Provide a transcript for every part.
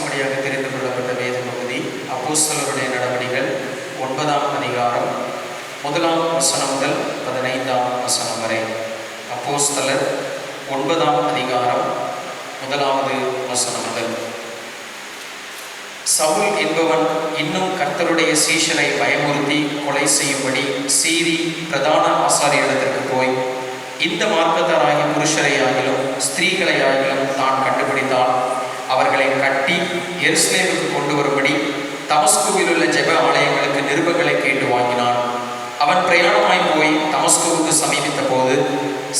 வாசிக்கும்படியாக தெரிந்து கொள்ளப்பட்ட வேத பகுதி அப்போஸ்தலருடைய நடவடிக்கைகள் 9ஆம் அதிகாரம் 1ஆம் வசனம் முதல் 15ஆம் வசனம் வரை. அப்போஸ்தலர் 9ஆம் அதிகாரம் 1வது வசனம் முதல். சவுல் என்பவன் இன்னும் கர்த்தருடைய சீஷரை பயமுறுத்தி கொலை செய்யும்படி சீரி பிரதான ஆசாரியரிடத்திற்கு போய், இந்த மார்க்கத்தாராகிய புருஷரை ஆகிலும் ஸ்திரீகளை ஆகிலும் தான் கண்டுபிடித்தான் அவர்களை கட்டி எருசலேமுக்கு கொண்டு வரும்படி தமஸ்குவில் உள்ள ஜெப ஆலயங்களுக்கு நிருபங்களை கேட்டு வாங்கினான். அவன் பிரயாணமாய் போய் தமஸ்குவுக்கு சமீபித்த போது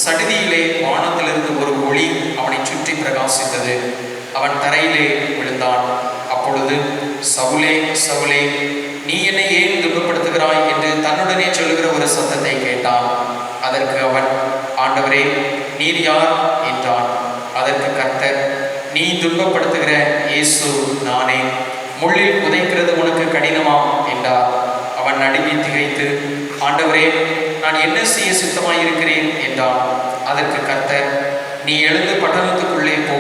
சடுதியிலே வானத்திலிருந்து ஒரு ஒளி அவனை சுற்றி பிரகாசித்தது. அவன் தரையிலே விழுந்தான். அப்பொழுது, சவுலே சவுலே, நீ என்னை ஏன் துன்பப்படுத்துகிறாய் என்று தன்னுடனே சொல்லுகிற ஒரு சத்தத்தை கேட்டான். அதற்கு அவன், ஆண்டவரே, நீர் யார் என்றான். அதற்கு கர்த்தர், நீ துன்பப்படுத்துகிற இயேசு நானே. முள்ளில் உதைக்கிறது உனக்கு கடினமா என்றார். அவன் நடுங்கி திகைத்து, ஆண்டவரே, நான் என்ன செய்ய சித்தமாயிருக்கிறேன் என்றான். அதற்கு கர்த்தர், நீ எழுந்து பட்டணத்துக்குள்ளே போ,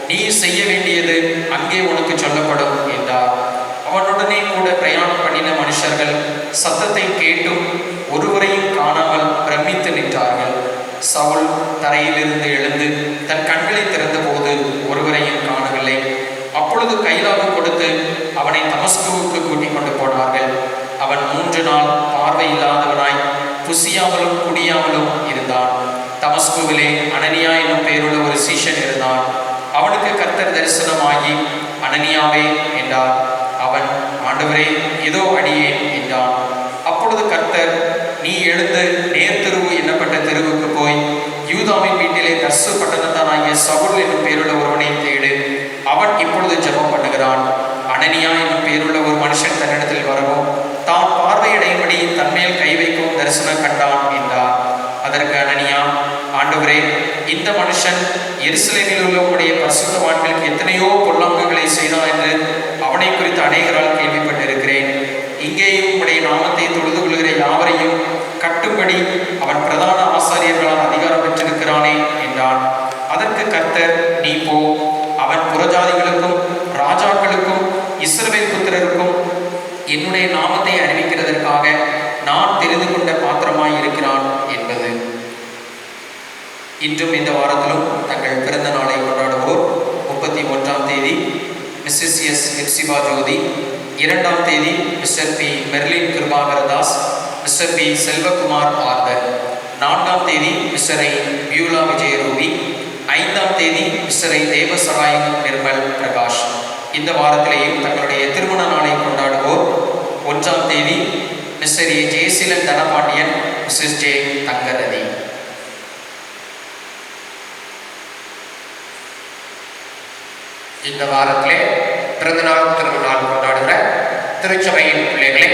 நீ செய்ய வேண்டியது அங்கே உனக்கு சொல்லப்படும் என்றார். அவனுடனே கூட பிரயாணம் பண்ணின மனுஷர்கள் சத்தத்தை கேட்டும் ஒருவரையும் காணாமல் பிரமித்து நின்றார்கள். சவுல் தரையிலிருந்து எழுந்து தன் கண்களை திறந்தபோது ஒருவரையும் காணவில்லை. அப்பொழுது கைலாகு கொடுத்து அவனை தமஸ்குவுக்கு கூட்டிக் கொண்டு போனார்கள். அவன் 3 நாள் பார்வையில்லாதவனாய் புசியாமலும் குடியாமலும் இருந்தான். தமஸ்குவிலே அனனியா என்னும் பெயருள்ள ஒரு சீஷன் இருந்தான். அவனுக்கு கர்த்தர் தரிசனமாகி, அனனியாவே என்றார். அவன், ஆண்டவரே, இதோ அடியேன் என்றான். அப்பொழுது கர்த்தர், நீ எழுந்து நேர்த்தெருவு என்னப்பட்ட தெருவுக்கு போய் யூதாவின் வீட்டிலே தர்சு பட்டணத்தானாகிய சவுல் என்னும் பேருள்ள ஒருவனை தேடு. அவன் இப்பொழுது ஜெபம் பண்ணுகிறான். அனனியா என்னும் பேருள்ள ஒரு மனுஷன் தன்னிடத்தில் வரவும் தான் பார்வையடையும்படி தன்மேல் கை வைக்கவும் தரிசனம் கண்டான் என்றார். அதற்கு அனனியா, ஆண்டவரே, இந்த மனுஷன் எருசலேமில் உள்ள உம்முடைய பரிசுத்தவான்களுக்கு எத்தனையோ பொல்லாங்குகளை செய்தான் என்று அவனை குறித்து அநேகரால் கேள்விப்பட்டிருக்கிறேன். இங்கேயும் உம்முடைய நாமத்தை தொழுது கொள்கிற யாவரையும் கட்டும்படி அவன் பிரதான ஆசாரியர்களால் அதிகாரம் பெற்றிருக்கிறானே என்றான். அதற்கு கர்த்தர், நீ போ, அவன் புறஜாதிகளுக்கும் ராஜாக்களுக்கும் இஸ்ரவேல் புத்திரருக்கும் என்னுடைய நாமத்தை அறிவிக்கிறதற்காக நான் தெரிந்து கொண்ட பாத்திரமாய் இருக்கிறான் என்பது. இன்றும் இந்த வாரத்திலும் தங்கள் பிறந்த நாளை கொண்டாடுவோர் 31ஆம் தேதி மிஸ்ஸஸ் எஸ் ஹெப்சிபா ஜோதி, 2ஆம் தேதி mister P Merlin Kirubakaradas, mister P Selvakumar Arthur, 4ஆம் தேதி மிஸ்டர் ஐ பியூலா விஜயரூபி, 5ஆம் தேதி மிஸ்டர் ஐ தேவசராயன் நிர்மல் பிரகாஷ். இந்த வாரத்திலேயும் தங்களுடைய திருமண நாளை கொண்டாடுவோர் 1ஆம் தேதி mister A Jayaseelan Thanapandian, missus J Thangarathi. இந்த வாரத்திலே பிறந்தநாள் திருநாள் கொண்டாடுகிற திருச்சபையின் பிள்ளைகளை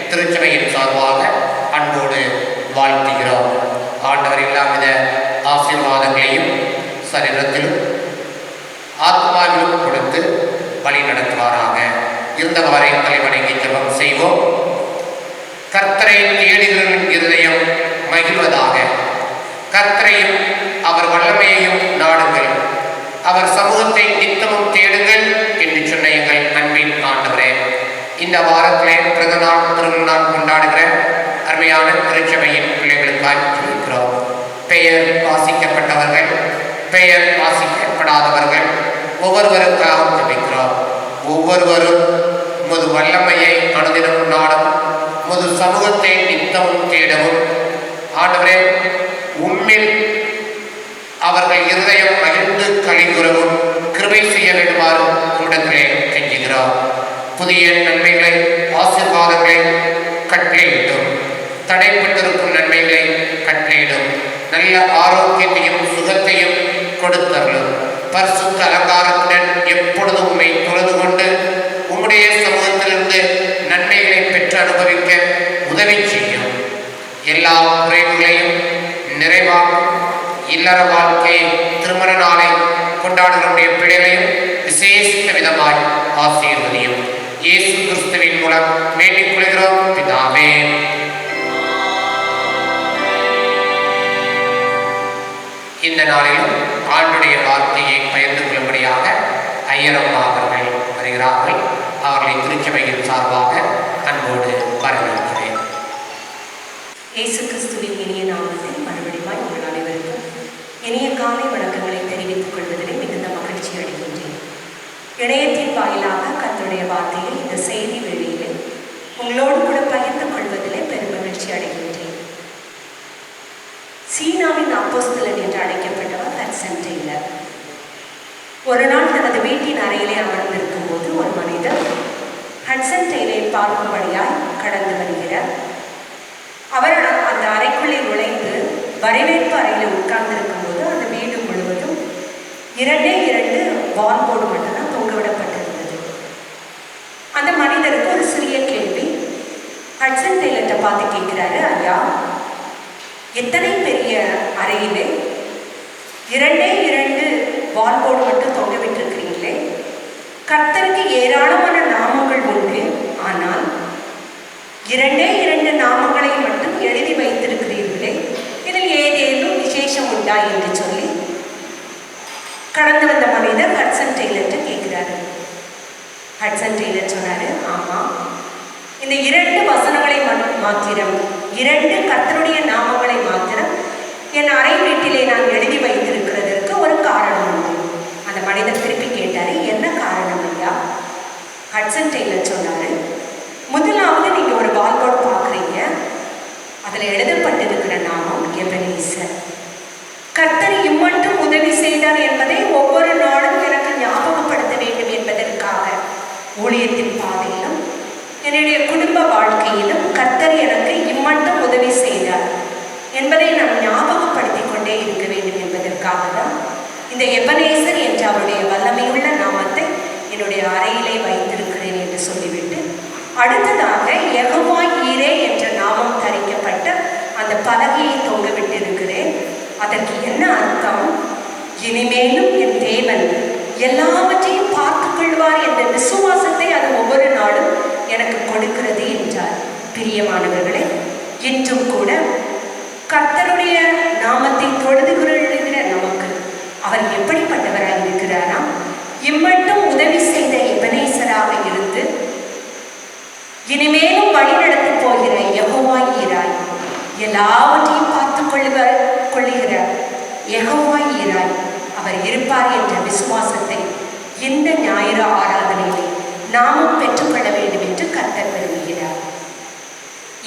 திருச்சபையின் சார்பாக அன்போடு வாழ்த்துகிறோம். ஆண்டவர் எல்லாவித ஆசீர்வாதங்களையும் சரீரத்திலும் ஆத்மாவிலும் கொடுத்து வழி நடத்துவாராக. இருந்தவாறே தலைவணங்கி ஜெபம் செய்வோம். கர்த்தரை தேடுகிறவரின் இருதயம் மகிழ்வதாக. கர்த்தரையும் அவர் வல்லமையையும் நாடுங்கள், அவர் சமூகத்தை நித்தமும் தேடுங்கள் என்று சொன்ன எங்கள் அன்பின் ஆண்டவரே, இந்த வாரத்திலே பிறந்தநாள் திருநாள் கொண்டாடுகிற அருமையான திருச்சபையின் பிள்ளைகளுக்காக ஜெபிக்கிறோம். பெயர் வாசிக்கப்பட்டவர்கள், பெயர் வாசிக்கப்படாதவர்கள் ஒவ்வொருவருக்காக ஜெபிக்கிறோம். ஒவ்வொருவரும் உமது வல்லமையை அனுதினமும் நாடும், உமது சமூகத்தை நித்தமும் தேடவும், ஆண்டவரே, உம்மில் அவர்கள் இருதயம் மகிழ்ந்து கழிவுறவும் கிருபை செய்ய வேண்டுமாறு உம்மிடத்திலே கெஞ்சுகிறோம். புதிய நன்மைகளை ஆசீர்வாதங்களை கட்டளையிடும், தடைப்பட்டிருக்கும் நன்மைகளை கட்டளையிடும், நல்ல ஆரோக்கியத்தையும் சுகத்தையும் கொடுத்தருளும். பரிசுத்த அலங்காரத்துடன் எப்பொழுதும் உம்மை தொழுது கொண்டு உம்முடைய சமூகத்திலிருந்து நன்மைகளை பெற்று அனுபவிக்க உதவி செய்யும். எல்லா குறைவுகளையும் நிறைவாகும். இல்லற வாழ்க்கையை, திருமண நாளை கொண்டாடுகிற பிள்ளைகளையும் விசேஷித்த விதமாய் ஆசீர்வதியும். இயேசு கிறிஸ்துவின் மூலம் வேண்டிக் கொள்கிறோம் பிதாவே. இந்த நாளிலும் ஆண்டுடைய வார்த்தையை பகிர்ந்து கொள்ளும்படியாக ஐயரம்மா அவர்கள் இயேசு கிறிஸ்துவின் இனிய நாமத்தில் மறுபடியும் உங்கள் அனைவருக்கும் இனிய காலை வணக்கங்களை தெரிவித்துக் கொள்வதிலே மிகுந்த மகிழ்ச்சி அடைகின்றேன். இணையத்தின் வாயிலாக கர்த்தருடைய வார்த்தையை இந்த செய்தி வேளையிலே உங்களோடு கூட பகிர்ந்து கொள்வதிலே பெரும் மகிழ்ச்சி அடைகின்றேன். சீனாவின் அப்போஸ்தலன் என்று அழைக்கப்பட்டவர் ஹட்சன் டெய்லர். ஒரு நாள் தனது வீட்டின் அறையிலே அமர்ந்திருக்கும் போது ஒரு மனிதர் ஹட்சன் டெய்லரை பார்க்கும்படியாய் கடந்து வருகிறார். அவர் அந்த அறைக்குள்ளே நுழைந்து வரவேற்பு அறையில் உட்கார்ந்திருக்கும் போது அந்த வீடு முழுவதும் 2 வால் போர்டு மட்டும்தான் தொங்கவிடப்பட்டிருந்தது. அந்த மனிதருக்கு ஒரு சிறிய கேள்வி. ஹட்சன் டெய்லர்கிட்ட பார்த்து கேட்கிறாரு, ஐயா, எத்தனை பெரிய அறையிலே 2 வால் போர்டு மட்டும் தொங்க விட்டிருக்கிறீங்களே, கர்த்தருக்கு ஏராளமான நாமங்கள் உண்டு, ஆனால் 2 நாமங்களை மட்டும் எழுதி வைத்திருக்கிறீர்களே, இதில் ஏதேனும் விசேஷம் உண்டா என்று சொல்லி கடந்து வந்த மனிதர் ஹட்சன் டெய்லர்கிட்ட கேட்கிறாரு. ஹட்சன் டெய்லர் சொன்னாரு, ஆமாம், இந்த 2 வசனங்களை மாத்திரம், 2 கர்த்தருடைய நாமங்களை மாத்திரம் என் அறை வீட்டிலே நான் எழுதி வைத்திருக்கிறதற்கு ஒரு காரணம் உண்டு. அந்த மனிதர் திருப்பி கேட்டாரு, என்ன காரணம் ஐயா? ஹட்சன் டெய்லர் சொன்னாரு, முதலாவது நீங்க ஒரு வால் போர்டு பார்க்குறீங்க, அதில் எழுதப்பட்டிருக்கிற நாமம் எபனேசர். கர்த்தர் இம்மட்டும் உதவி செய்தார் என்பதை ஒவ்வொரு நாளும் எனக்கு ஞாபகப்படுத்த வேண்டும் என்பதற்காக ஊழியத்தின் பாதையிலும் என்னுடைய குடும்ப வாழ்க்கையிலும் கர்த்தர் எனக்கு இம்மட்டும் உதவி செய்தார் என்பதை நான் ஞாபகப்படுத்திக் கொண்டே இருக்க வேண்டும் என்பதற்காக தான் இந்த எபனேசர் என்ற அவருடைய வல்லமையுள்ள நாமத்தை என்னுடைய அறையிலே வைத்திருக்கிறேன் என்று சொல்லிவிட்டு அடுத்ததாக யெகோவா ஈரே என்ற நாமம் தரிக்கப்பட்ட அந்த பலகையை தொங்கவிட்டு இருக்கிறேன். அதற்கு என்ன அர்த்தம்? இனிமேலும் என் தேவன் எல்லாவற்றையும் பார்த்துக் கொள்வார் என்ற விசுவாசத்தை அது ஒவ்வொரு நாளும் எனக்கு கொடுக்கிறது என்றார். பிரியமானவர்களே, இன்றும் கூட கர்த்தருடைய நாமத்தை தொழுதுகிற நமக்கு அவர் எப்படிப்பட்டவராக இருக்கிறாராம்? இம்மட்டும் உதவி செய்த எபனேசராக இருந்து இனிமேலும் வழிநடத்தி போகிற யெகோவா ஈராய், எல்லாவற்றையும் பார்த்துக் கொள்ளுகிற யெகோவா ஈராய் அவர் இருப்பார் என்ற விசுவாசத்தை இந்த ஞாயிறு ஆராதனையிலே நாமும் பெற்றுக்கொள்ள வேண்டும் என்று கர்த்தர் விரும்புகிறார்.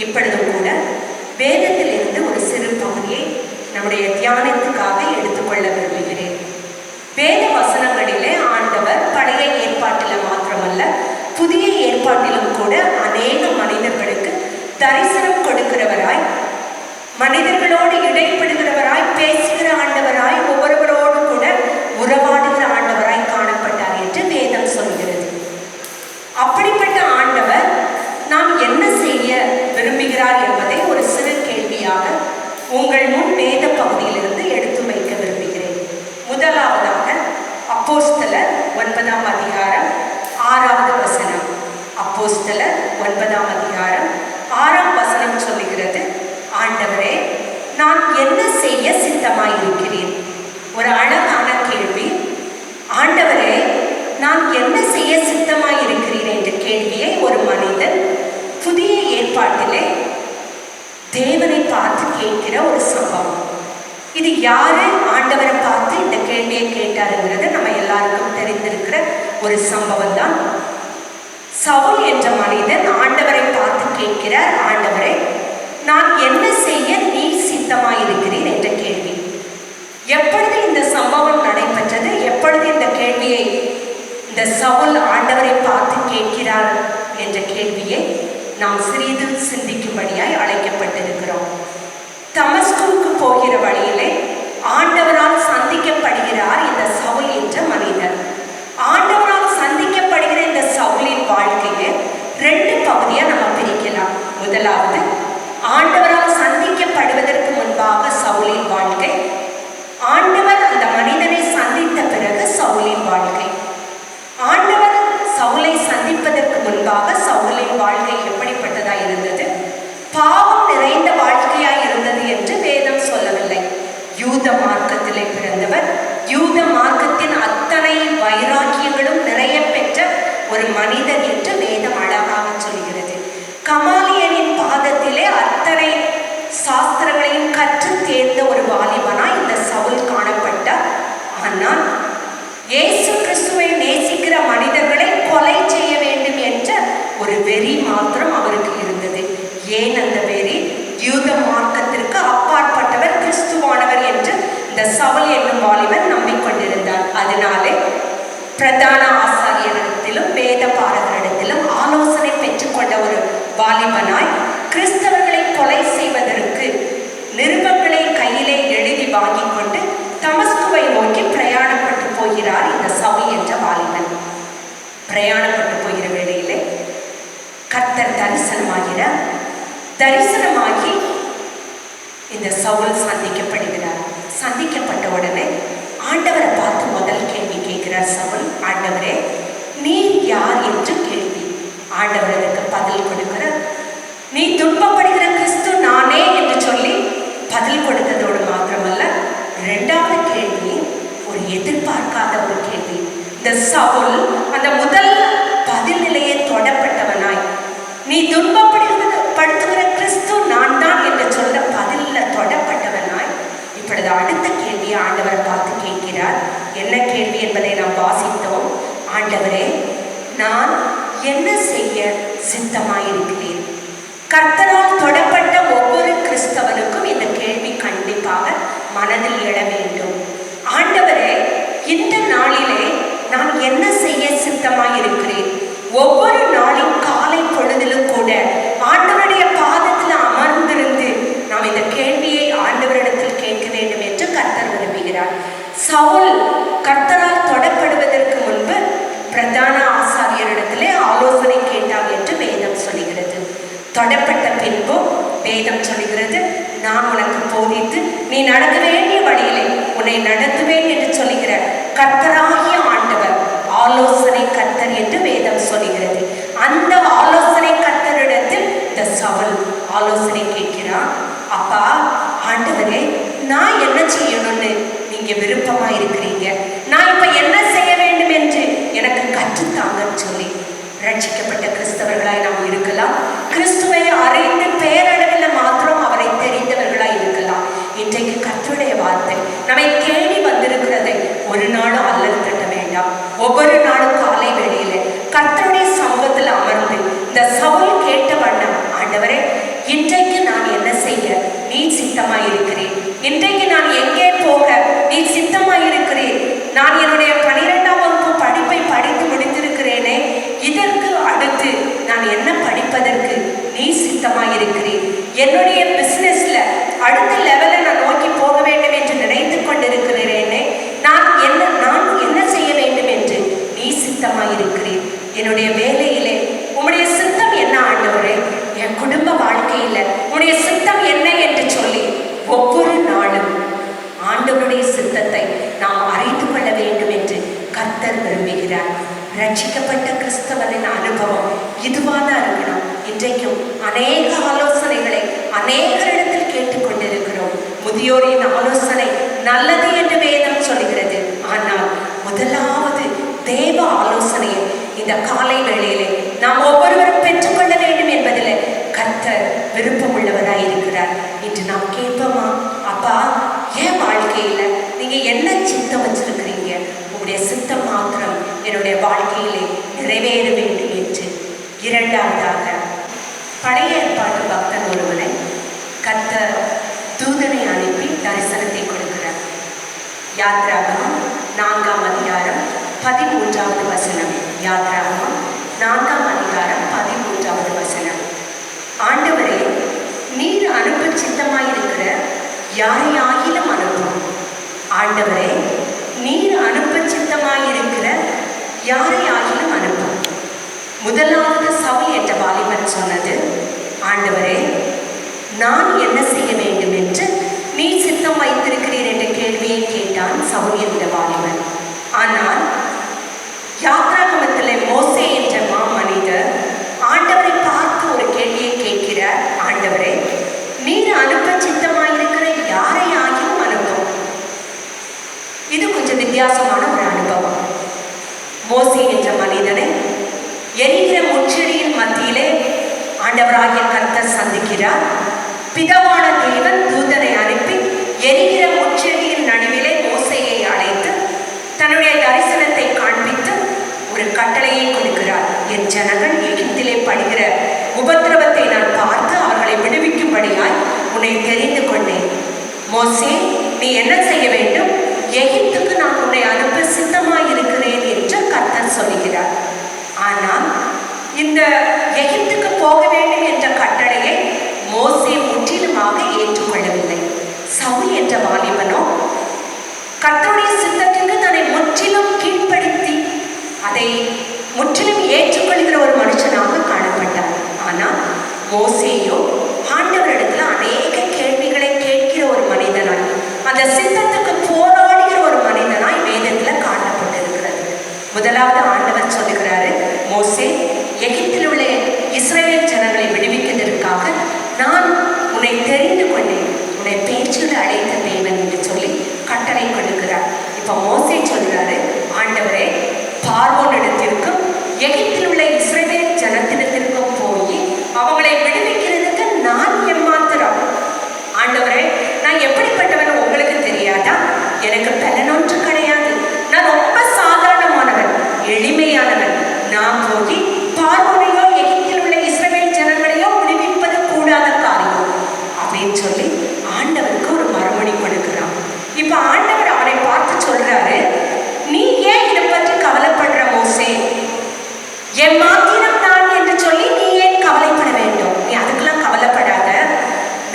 இப்பொழுதும் கூட வேதத்திலிருந்து ஒரு சிறு பகுதியை நம்முடைய தியானத்துக்காக எடுத்துக்கொள்ள விரும்புகிறேன். வேத வசனங்களிலே ஆண்டவர் பழைய ஏற்பாட்டில் மாத்திரமல்ல, புதிய ஏற்பாட்டிலும் கூட அநேக மனிதர்களுக்கு தரிசனம் கொடுக்கிறவராய், மனிதர்களோடு இடைப்படுகிறவராய், பேசுகிற ஆண்டவராய், ஒவ்வொருவரோடு கூட உறவாடுகிற ஆண்டவராய் காணப்பட்டார் என்று வேதம் சொல்கிறது. அப்படிப்பட்ட ஆண்டவர் நாம் என்ன செய்ய விரும்புகிறார் என்பதை ஒரு சிறு கேள்வியாக உங்கள் முன் வேத பகுதியிலிருந்து எடுத்து வைக்க விரும்புகிறேன். முதலாவதாக அப்போஸ்தலர் 9ஆம் அதிகாரம் 6வது வசனம். அப்போஸ்தலர் 9ஆம் அதிகாரம் 6ஆம் வசனம் சொல்லுகிறது, ஆண்டவரே, நான் என்ன செய்ய சித்தமாயிருக்கிறேன்? ஒரு அழகான கேள்வி. ஆண்டவரே, நான் என்ன செய்ய சித்தமாயிருக்கிறேன் என்ற கேள்வியை ஒரு மனிதன் புதிய ஏற்பாட்டிலே தேவனை பார்த்து கேட்கிற ஒரு சம்பவம். இது யாரு ஆண்டவரை பார்த்து இந்த கேள்வியை கேட்டாருங்கிறது நம்ம எல்லாருக்கும் தெரிந்திருக்கிற ஒரு சம்பவம் தான். சவுல் என்ற மனிதன் ஆண்டவரை பார்த்து கேட்கிறார், ஆண்டவரே, நான் என்ன செய்ய நீ சித்தமாயிருக்கிறீர் என்ற கேள்வி. எப்பொழுது இந்த சம்பவம் நடைபெற்றது? எப்பொழுது இந்த கேள்வியை இந்த சவுல் ஆண்டவரை பார்த்து கேட்கிறார் என்ற கேள்வியை நாம் சிறிது சிந்திக்கும்படியாய் அழைக்கப்பட்டிருக்கிறோம். தமஸ்குவுக்கு போகிற வழியிலே ஆண்டவரால் சந்திக்கப்படுகிறார் இந்த சவுல் என்ற மனிதர். ஆண்டவரால் சந்திக்கப்படுகிற இந்த சவுலின் வாழ்க்கையை 2 பகுதியா நம்ம பிரிக்கலாம். முதலாவது, ஆண்டவரால் சந்திக்கப்படுவதற்கு முன்பாக சவுலின் வாழ்க்கை, ஆண்டவர் அந்த மனிதனை சந்தித்த பிறகு சவுலின் வாழ்க்கை. ஆண்டவர் சவுலை சந்திப்பதற்கு முன்பாக சவுலின் வாழ்க்கை எப்படிப்பட்டதாய் இருந்தது? பாவம் நிறைந்த வாழ்க்கையாய் இருந்தது என்று வேதம் சொல்லவில்லை. யூத மார்க்கத்திலே பிறந்தவர், யூத மார்க்கத்தின் அத்தனை வைராக்கியங்களும் நிறைய பெற்ற ஒரு மனிதர் என்று வேதம் அழகாக சொல்கிறது. கமாலியனின் பாதத்திலே அத்தனை சாஸ்திரங்களையும் கற்று தேர்ந்த ஒரு வாலிபனாய் இந்த சவுல் காணப்பட்டார். ஆனால் இயேசு கிறிஸ்துவை நேசிக்கிற மனிதர்களை கொலை செய்ய வேண்டும் என்ற ஒரு வெறி மாத்திரம் அவருக்கு இருந்தது. ஏன் அந்த வெறி? யூத மார்க்கத்திற்கு அப்பாற்பட்டவர் கிறிஸ்துவானவர் என்று இந்த சவுல் என்னும் வாலிபன் நம்பிக்கொண்டிருந்தார். அதனாலே பிரதான ஆசாரியரிடத்திலும் வேத பாரகரிடத்திலும் ஆலோசனை பெற்றுக்கொண்ட ஒரு வாலிபனாய் கிறிஸ்தவர்களை கொலை செய்வதற்கு நிருபங்களை கையிலே எழுதி வாங்கி கொண்டு தமஸ்குவை நோக்கி பிரயாணப்பட்டு போகிறார் இந்த சவுல் என்ற வாலிபன். பிரயாணப்பட்டு போகிற வேளையிலே கர்த்தர் தரிசனமாகி இந்த சவுல் சந்திக்கப்படுகிறார். சந்திக்கப்பட்ட உடனே ஆண்டவரை பார்த்து முதல் கேள்வி கேட்கிறார் சவுல். ஆண்டவரே, நீர் யார் என்று கேள்வி. ஆண்டவர் அதற்கு பதில் கொடுக்கிறார். நீ துன்பப்படுகிற கிறிஸ்து நானே என்று சொல்லி பதில் கொடுத்ததோடு மாத்திரமல்ல, இரண்டாவது கேள்வி ஒரு எதிர்பார்க்காத ஒரு கேள்வி. இந்த சவுல் அந்த முதல் பதில் நிலையை தொடப்பட்டவனாய், நீ துன்பப்படுத்துகிற கிறிஸ்து நான் தான் என்று சொல்ல பதிலில் தொடப்பட்டவனாய் இப்பொழுது அடுத்த கேள்வியை ஆண்டவரை பார்த்து கேட்கிறார். என்ன கேள்வி என்பதை நாம் வாசித்தோம். ஆண்டவரே, நான் என்ன செய்ய சித்தமாயிருக்கிறேன்? கர்த்தரால் தொடப்பட்ட ஒவ்வொரு கிறிஸ்தவனுக்கும் இந்த கேள்வி கண்டிப்பாக மனதில் எழ வேண்டும். ஆண்டவரே, இந்த நாளிலே நான் என்ன செய்ய சித்தமாயிருக்கிறேன்? ஒவ்வொரு நாளின் காலை பொழுதிலும் கூட ஆண்டவருடைய பாதத்தில் அமர்ந்திருந்து நாம் இந்த கேள்வியை ஆண்டவரிடத்தில் கேட்க வேண்டும் என்று கர்த்தர் விரும்புகிறார். சவுல் கர்த்தரால் தொடப்படுவதற்கு முன்பு பிரதான ஆசாரியரிடத்திலே ஆலோசனை கேட்டார் என்று வேதம் சொல்லுகிறது. தொடப்பட்ட பின்பும் வேதம் சொல்லுகிறது, நான் உனக்கு போதித்து நீ நடக்க வேண்டிய வழியிலே உன்னை நடத்துவேன் என்று சொல்லுகிற கர்த்தராகிய ஆண்டவர் ஆலோசனை கர்த்தர் என்று வேதம் சொல்லுகிறது. அந்த ஆலோசனை கர்த்தரிடத்தில் இந்த சவுல் ஆலோசனை கேட்கிறான். அப்பா, ஆண்டவரே, நான் என்ன செய்யணும்னு நீங்க விருப்பமா இருக்கிறீங்க, நான் இப்ப என்ன செய்ய வேண்டும் என்று எனக்கு கற்றுத்தாங்கன்னு சொல்லி ரட்சிக்கப்பட்ட கிறிஸ்தவர்களாய் நாம் இருக்கலாம். கிறிஸ்துவை அறிந்து பேரளவில் மாத்திரம் அவரை தெரிந்தவர்களாய் இருக்கலாம். இன்றைக்கு கர்த்தருடைய வார்த்தை நம்மை தேடி வந்திருக்கிறதை ஒரு நாளும் அல்லல் தட்ட வேண்டாம். ஒவ்வொரு நாளும் காலை வேளையில கர்த்தருடைய சமூகத்தில் அமர்ந்து இந்த சவுல் கேட்ட வண்ணம், ஆண்டவரே, இன்றைக்கு நான் என்ன செய்ய நீ சித்தமாயிருக்கிறேன்? இன்றைக்கு நான் எங்கே போக நீ சித்தமாயிருக்கிறேன்? நான் என்னுடைய 12ஆம் வகுப்பு படிப்பை படித்து முடித்திருக்கிறேனே, இதற்கு அடுத்து நான் என்ன படிப்பதற்கு நீ சித்தமாயிருக்கிறேன்? என்னுடைய பிசினஸ்ல அடுத்த லெவலில் நான் நோக்கி போக வேண்டும் என்று நினைத்து கொண்டிருக்கிறேனே, நான் என்ன செய்ய வேண்டும் என்று நீ சித்தமாயிருக்கிறேன்? என்னுடைய வேலையிலே உம்முடைய சித்தம் என்ன ஆண்டவரே? என் குடும்ப வாழ்க்கையில உம்முடைய சித்தம் என்ன என்று சொல்லி ஒவ்வொரு நாளும் ஆண்டவருடைய சித்தத்தை நாம் அறிந்து கொள்ள வேண்டும் என்று கர்த்தர் விரும்புகிறார். ரட்சிக்கப்பட்ட கிறிஸ்தவனின் அனுபவம் இதுவாதான் இருக்கணும். இன்றைக்கும் அநேக ஆலோசனைகளை அநேகரிடத்தில் கேட்டுக்கொண்டிருக்கிறோம். முதியோரின் ஆலோசனை நல்லது என்று வேதம் சொல்கிறது. ஆனால் முதலாவது தேவ ஆலோசனையை இந்த காலை வேளையிலே நாம் ஒவ்வொருவரும் பெற்றுக்கொள்ள வேண்டும் என்பதில் கர்த்தர் விருப்பம் உள்ளவராய் இருக்கிறார். இன்று நாம் கேட்போமா, அப்பா, என் வாழ்க்கையில நீங்க என்ன சித்தம் வச்சிருக்கிறீங்க? உங்களுடைய சித்தம் மாத்திரம் என்னுடைய வாழ்க்கையிலே நிறைவேற வேண்டும் என்று. இரண்டாவதாக, பழைய ஏற்பாட்டு பக்தன் ஒருவனை கர்த்தர் தூதனை அனுப்பி தரிசனத்தை கொடுக்கிறார். யாத்ராகமம் 4ஆம் அதிகாரம் 13வது வசனம். யாத்ராகமம் 4ஆம் அதிகாரம் 13வது வசனம். ஆண்டவரே, நீர் அனுப்ப சித்தமாயிருக்கிற யாரையாகிலும் அனுப்பும். ஆண்டவரே, நீர் அனுப்ப சித்தமாயிருக்கிற யாரையாகிலும் அனுப்பும். முதலாவது சவுல் என்ற வாலிபன் சொன்னது, ஆண்டவரே, நான் என்ன செய்ய வேண்டும் என்று நீ சித்தம் வைத்திருக்கிறீர் என்ற கேள்வியை கேட்டான் சவுல் என்ற வாலிபன். ஆனால் யாத்ராகமத்திலே மோசே என்ற மாமனிதர் ஆண்டவரை பார்த்து ஒரு கேள்வியை கேட்கிறார். ஆண்டவரே, நீர் அனுப்ப சித்தமாயிருக்கிற யாரையாகிலும் அனுப்பும். இது கொஞ்சம் வித்தியாசமான ஒரு அனுபவம். மோசே என்ற மனிதனை எரிகிற முச்செடியின் மத்தியிலே ஆண்டவராகிய கர்த்தர் சந்திக்கிறார். பிதாவான தேவன் கட்டளையை கொடுக்கிறார். என் ஜனங்கள் எகிப்திலே படுகிற உபத்திரவத்தை நான் பார்த்து அவர்களை விடுவிக்கும்படியாய் உன்னை தெரிந்து கொண்டேன். மோசே, நீ என்ன செய்ய வேண்டும்? எகிப்துக்கு நான் உன்னை அனுப்ப சித்தமாய் இருக்கிறேன் என்று கர்த்தர் சொல்லுகிறார். ஆனால் இந்த எகிப்துக்கு போக வேண்டும் என்ற கட்டளையை மோசே முற்றிலுமாக ஏற்றுக்கொள்ளவில்லை. சவுல் என்ற வாலிபனோ கர்த்தருடைய சித்தத்திற்கு தன்னை முற்றிலும் கீழ்ப்படுத்தி அதை முற்றிலும் ஏற்றுக்கொள்கிற ஒரு மனுஷனாக காணப்பட்டார். ஆனால் மோசேயோ ஆண்டவரிடத்துல அநேக கேள்விகளை கேட்கிற ஒரு மனிதனாய், அந்த சித்தத்துக்கு போராடுகிற ஒரு மனிதனாய் வேதத்துல காணப்பட்டிருக்கிறது. முதலாவது ஆண்டவர் சொல்லுகிறாரு, மோசே, எகிப்தில் உள்ள இஸ்ரவேல் ஜனங்களை விடுவிப்பதற்காக நான் உன்னை தெரிந்து கொண்டேன், உன்னை பேச்சோடு அழைத்த தேவன் என்று சொல்லி கட்டளை கொடுக்கிறார். இப்ப மோசே சொல்றாரு, ஆண்டவரே, பார்வோனிடத்திற்கும் எகிப்தில் உள்ள இஸ்ரவேல் ஜனத்திடத்திற்கும் போய் அவங்களை விடுவிக்கிறதுக்கு நான் எம்மாத்திரம்? ஆண்டவரே, நான் எப்படிப்பட்டவன் உங்களுக்கு தெரியாதா? எனக்கு பலனொன்று கிடையாது. நான் ரொம்ப சாதாரணமானவன், எளிமையானவன். நான் போய் பார்வோனையோ எகிப்தில் உள்ள இஸ்ரவேல் ஜனங்களையோ விடுவிப்பது கூடாத காரியம் அப்படின்னு சொல்லி ஆண்டவருக்கு ஒரு மறுமொழி கொடுக்கிறான். இப்ப ஆண்டவர் அவனை பார்த்து சொல்றாரு, நீ ஏன் இதை பற்றி கவலைப்படுற மோசே? என் மாத்திரம் தான் என்று சொல்லி நீ ஏன் கவலைப்பட வேண்டும்? நீ அதுக்கெல்லாம் கவலைப்படாத,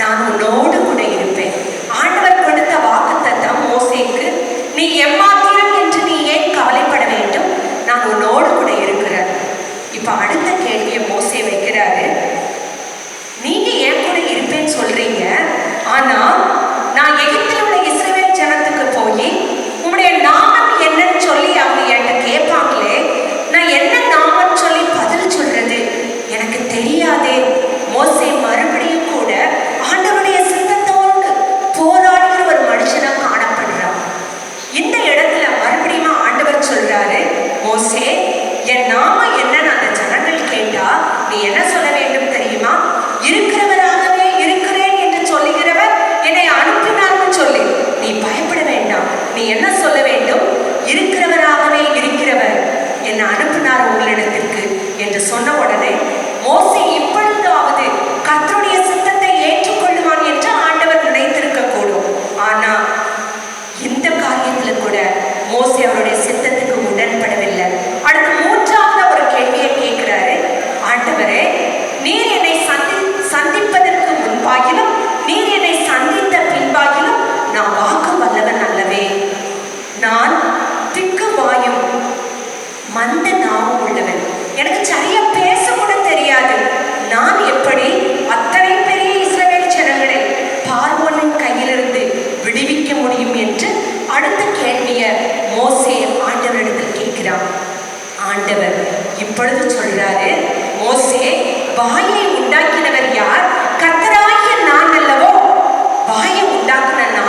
நான் உன்னோடு கூட இருப்பேன். ஆண்டவர் கொடுத்த வாக்குத்தத்தம் மோசேக்கு, நீ எம்மாத்திரம் என்று நீ ஏன் கவலைப்பட வேண்டும்? நான் உன்னோடு கூட இருக்கிறேன். இப்ப அடுத்த கேள்வியை மோசே வைக்கிறாரு, நீங்க ஏன் கூட இருப்பேன்னு சொல்றீங்க, ஆனா நான் எகிப்தில் உள்ள இஸ்ரவேல் ஜனத்துக்கு போய் உங்களுடைய நாமம் என்னன்னு சொல்லி அவங்க என்கிட்ட கேட்பாங்களே, நான் என்ன நாமம் சொல்லி பதில் சொல்றது எனக்கு தெரியாதே. மோசே மறுபடியும் கூட ஆண்டவருடைய சித்தத்தோடு போராடுகிற ஒரு மனுஷனா காணப்படுறான். இந்த இடத்துல மறுபடியும் ஆண்டவர் சொல்றாரு, மோசே, என் நாமம் என்னன்னு அந்த ஜனங்கள் கேட்டா நீ என்ன சொல்ல வேண்டும் தெரியுமா? இருக்கிறவராகவே இருக்கிறேன் என்று சொல்லுகிறவர் என்னை அனுப்பினார்னு சொல்லி நீ பயப்பட வேண்டாம். நீ என்ன சொல்ல வேண்டும்? இருக்கிறவராகவே இருக்கிறவர் என்னை அனுப்பினார் உங்களிடத்திற்கு என்று சொன்ன உடனே மோசே இப்பொழுதாவது கர்த்தருடைய சித்தத்தை ஏற்றுக்கொள்ளுவான் என்று ஆண்டவர் நினைத்திருக்க கூடும். ஆனா இந்த காரியத்துல கூட மோசே அவருடைய சித்தத்துக்கு உடன்படவில்லை. அடுத்து மூன்றாவது ஒரு கேள்வியை கேட்கிறாரு, ஆண்டவரே, நீர் என்னை சந்திப்பதற்கு முன்பாகிலும் நீர் என்னை சந்தித்த பின்பாகிலும் நான் வாக்கு வல்லவன் அல்லவே. நான் திக்கு வாயும் மந்த நாவும் உள்ளவன். எனக்கு சரியா பேச கூட தெரியாது. நான் எப்படி அத்தனை பெரிய இஸ்ரவேல் ஜனங்களை பார்வோனின் கையிலிருந்து விடுவிக்க முடியும் என்று அடுத்த கேள்வியை மோசே ஆண்டவரிடத்தில் கேட்கிறான். ஆண்டவர் இப்பொழுது சொல்றாரு, மோசே, வாயை உண்டாக்கினவர் யார்? கர்த்தராகிய நான் அல்லவோ? வாயை உண்டாக்குனா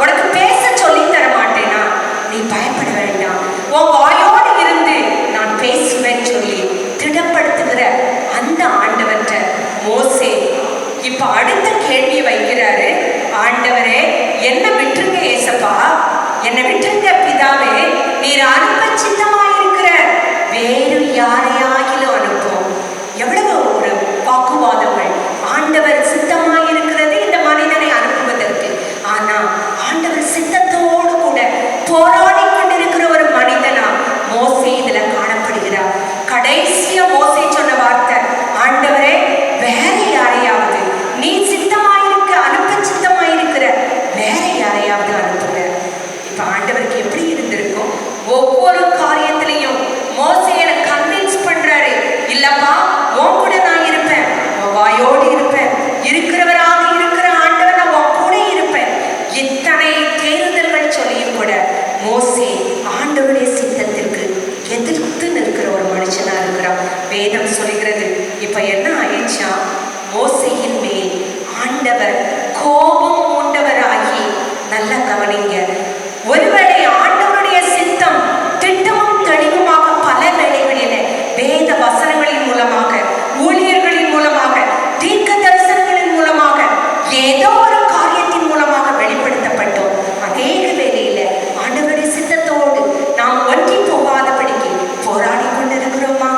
உனக்கு பேச சொல்லி தர மாட்டேனா? நீ பயப்பட வேண்டாம், உன் வாயோடு இருந்து நான் பேசுவேன் சொல்லி திடப்படுத்துகிற அந்த ஆண்டவர்கிட்ட மோசே இப்ப அடுத்த கேள்வியை வைக்கிறாரு. ஆண்டவரே, என்ன விட்டுருங்க ஏசப்பா, என்னை விட்டுருங்க பிதாவே, நீர் அனுப்ப சித்தமாயிருக்கிற வேறு யாரையாகிலும் அனுப்பும். எவ்வளவு ஒரு வாக்குவாதங்கள்! ஆண்டவர் சித்தமாயிருக்கிறது இந்த மனிதனை அனுப்புவதற்கு. ஆனா ஆண்டவர் சித்தத்தோடு கூட போராடி கொண்டிருக்கிற ஒரு மனிதனா மோசே இதுல காணப்படுகிறார். கடைசியா மோசே சொன்ன வார்த்தை, ஆண்டவரே, வேற யாரையாவது நீ சித்தமாயிருக்க அனுப்ப சித்தமாயிருக்கிற வேற யாரையாவது அனுப்புங்க. இப்ப ஆண்டவருக்கு எப்படி இருந்திருக்கும்? ஒவ்வொரு காரியத்திலையும் மோசேயை கன்வின்ஸ் பண்றாரு, இல்லப்பா, உன் கூட நான் இருப்பேன், உன் வாயோடு இருப்பேன், இருக்கிறவராக இருக்கிற ஆண்டவர் நான் உன் கூட இருப்பேன். இத்தனை தேர்தல்கள் சொல்லியும் கூட மோசே ஆண்டவருடைய சித்தத்திற்கு எதிர்த்து நிற்கிற ஒரு மனுஷனா இருக்கிறான். வேதம் சொல்கிறது, இப்ப என்ன ஆயிடுச்சா? மோசேயின் மேல் ஆண்டவர் கோபம் மூண்டவராகி, நல்ல கவனிங்க, ஒருவேளை ஆண்டவருடைய சித்தம் திட்டமும் தெளிவுமாக பல வேளைகளில வேத வசனங்களின் மூலமாக, ஊழியர்களின் மூலமாக, தீர்க்க தரிசனங்களின் மூலமாக, ஏதோ ஒரு காரியத்தின் மூலமாக வெளிப்படுத்தப்பட்டோம். அநேக வேளையில ஆண்டவருடைய சித்தத்தோடு நாம் ஒன்றி போகாதபடிக்கு போராடி கொண்டிருக்கிறோமா?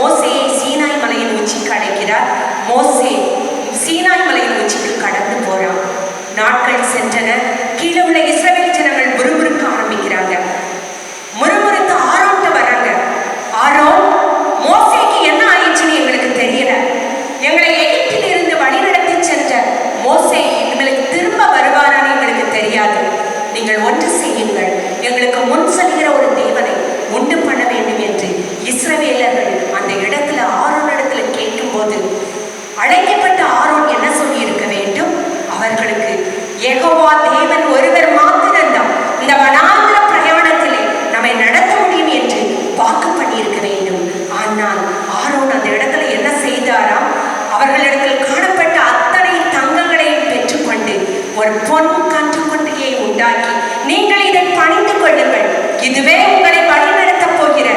மோசேயை சீனாய் மலையின் உச்சிக்கு அழைக்கிறார். மோசே சீனாய் மலையின் உச்சிக்கு கடந்து போறான். நாட்கள் சென்றன. கீழே உள்ள இஸ்ரவேல் ஜனங்கள் முறுமுறுக்க ஆரம்பிக்கிறாங்க. முறுமுறுத்து ஆரோன்ட்ட வராங்க. ஆரோன், மோசேக்கு என்ன ஆயிடுச்சுன்னு எங்களுக்கு தெரியல. எங்களை எகிப்தில் இருந்து வழிநடத்தி சென்ற மோசே எங்களுக்கு திரும்ப வருவாரான்னு எங்களுக்கு தெரியாது. நீங்கள் ஒன்று செய்யுங்கள், எங்களுக்கு முன் செல்கிற ஒரு தேவனை உண்டு பண்ண வேண்டும் என்று இஸ்ரவேலர்கள் அந்த இடத்துல ஆரோன் இடத்துல கேட்கும் போது அழைக்கப்பட்ட ஆரோன் என்ன சொல்லி இருக்க வேண்டும்? அவர்களுக்கு யெகோவா தேவன் ஒருவர் மாத்திரம்தான் இந்த வனாந்திர பிரயாணத்திலே நம்மை நடத்த முடியும் என்று வாக்கு பண்ணியிருக்க வேண்டும். ஆனால் ஆரோன் அந்த இடத்துல என்ன செய்தாராம்? அவர்களிடத்தில் காணப்பட்ட அத்தனை தங்கங்களையும் பெற்றுக்கொண்டு ஒரு பொன் கன்றுக்குட்டியை உண்டாக்கி, நீங்கள் இதை பணிந்து கொள்ளுங்கள், இதுவே உங்களை வழிநடத்தப் போகிற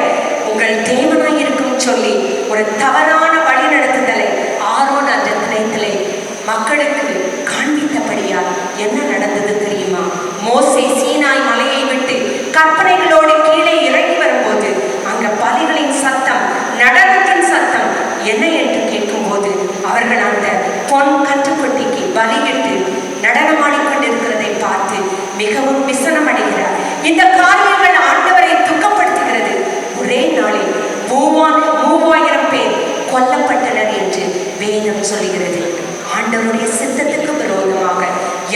உங்கள் தேவனாயிருக்கும் சொல்லி ஒரு தவறான வழிநடத்துதலை ஆரோன் அந்த தினத்திலே மக்களுக்கு காண்பித்தபடியால் என்ன நடந்தது தெரியுமா? மோசே சீனாய் மலையை விட்டு கற்பனைகளோடு கீழே இறங்கி வரும்போது அங்க பலிகளின் சத்தம், நடனத்தின் சத்தம் என்ன என்று கேட்கும்போது அவர்கள் அந்த பொன் கன்றுக்குட்டிக்கு பலியிட்டு நடனமாடிக்கொண்டிருக்கிறதை பார்த்து மிகவும் விசனம் அடைகிறார். இந்த காரியங்கள் ஆண்டவரை துக்கப்படுத்துகிறது. ஒரே நாளில் 3000 பேர் கொல்லப்பட்டனர் என்று வேதம் சொல்கிறது. ஆண்டவருடைய சித்தத்துக்கு விரோதமாக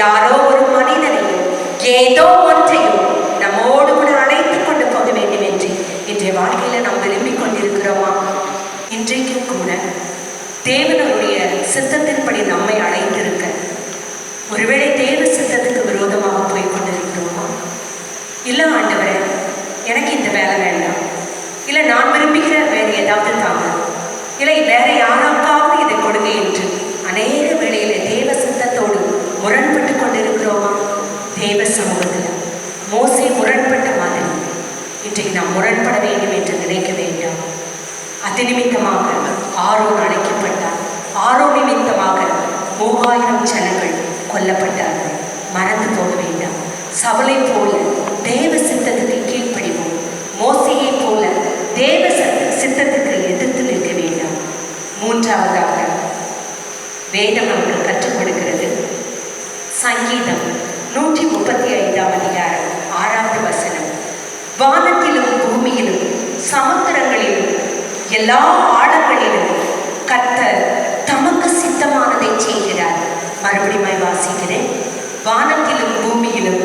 யாரோ ஒரு மனிதனையும் ஏதோ ஒன்றையும் நம்மோடு கூட அழைத்துக் கொண்டு போக வேண்டும் என்று இன்றைய வாழ்க்கையில நாம் விரும்பிக் கொண்டிருக்கிறோமா? இன்றைக்கும் கூட தேவனுடைய சித்தத்தின்படி நம்மை அழைத்திருக்க ஒருவேளை தேவ சித்தத்துக்கு விரோதமாக போய் கொண்டிருக்கிறோமா? இல்லை ஆண்டவரே, எனக்கு இந்த வேலை வேண்டாம், இல்லை நான் விரும்புகிற வேறு ஏதாவது தாங்க, இல்லை வேற யாராவது இதை கொடுங்க என்று அநேக வேளையில தேவ சித்தத்தோடு முரண்பட்டு கொண்டிருக்கிறோமா? தேவ சமூகத்தில் மோசே முரண்பட்ட மாதிரி இன்றைக்கு நாம் முரண்பட வேண்டும் என்று நினைக்க வேண்டாம். அது நிமித்தமாக ஆரோன் அழைக்கப்பட்டார். ஆரோன் நிமித்தமாக 3000 ஜனங்கள் கொல்லப்பட்டார்கள். மறந்து போக வேண்டாம். சவுலை போல தேவ சித்தத்துக்கு கீழ்ப்படிவோம். மோசையை போல தேவ சித்தத்துக்கு எதிர்த்து நிற்க வேண்டாம். மூன்றாவதாக வேதம் நமக்கு கற்றுக் கொடுக்கிறது. சங்கீதம் 135 அதிகாரம் 6வது வசனம். வானத்திலும் பூமியிலும் சமுத்திரங்களிலும் எல்லா ஆழங்களிலும் கர்த்தர் தமக்கு சித்தமானதை செய்கிறார். மறுபடியும் வாசிக்கிறேன். வானத்திலும் பூமியிலும்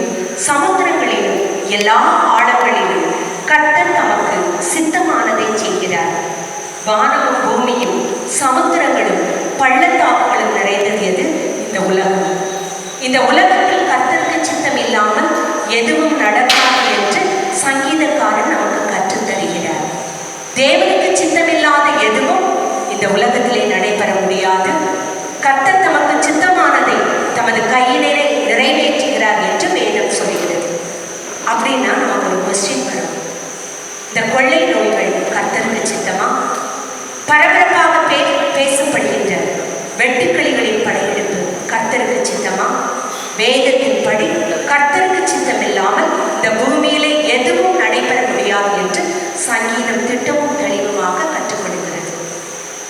சமுத்திரங்களிலும் எல்லா ஆழங்களிலும் கர்த்தர் தமக்கு சித்தமானதை செய்கிறார். வானமும் பூமியும் சமுத்திரங்களும் பள்ளத்தாக்குகளும் நிறைந்தது எது? இந்த உலகம். இந்த உலகத்தில் கர்த்தருக்கு சித்தம் இல்லாமல் எதுவும் நடக்காது என்று சங்கீதக்காரன் நமக்கு கற்றுத் தருகிறார். தேவனுக்கு சித்தமில்லாத எதுவும் இந்த உலகத்திலே நடைபெற முடியாது. கர்த்தர் தமக்கு சித்தமானதை தமது கையிலே நிறைவேற்றுகிறார் என்று வேதம் சொல்கிறது. அப்படின்னா நமக்கு ஒரு கொஸ்டின் வரும். இந்த கொள்ளை நோய்கள் கர்த்தருக்கு சித்தமா? பரபரப்பாக பேசப்படுகின்ற வெட்டுக்கிளிகளின் படையெடுப்பு கர்த்தருக்கு சித்தமா? வேதத்தின் படி கர்த்தருக்கு சித்தம் இல்லாமல் இந்த பூமியிலே எதுவும் நடைபெற முடியாது என்று சங்கீதம் திட்டமும் தெளிவுமாக கற்றுக் கொடுக்கிறது.